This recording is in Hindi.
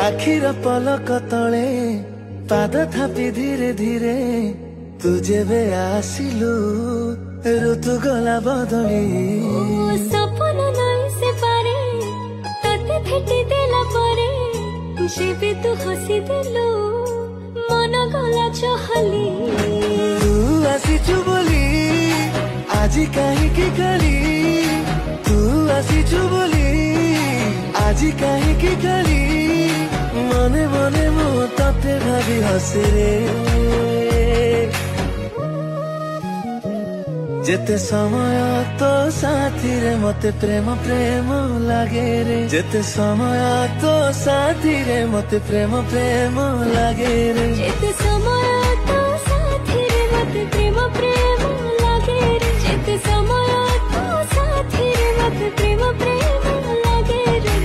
आखिर पलक तले पाद थापी धीरे धीरे तू जेबे आसिलु ऋतु गला बदली सपन नहीं से पारे तते भेटी देला परे जेबे तू हसी देलु मन गला चहली तू आसीचु बोली आजी काहे की गली तू आसीचु बोली आजी काहे की गली मने मने मो तते भाबी हसे रे जेते समय तो साथी रे मते प्रेम प्रेम लागे रे जेते समय तो साथी रे मते प्रेम प्रेम लागे रे जेते समय तो साथी रे मते प्रेम प्रेम लागे रे जेते समय तो साथी रे मते प्रेम प्रेम लागे रे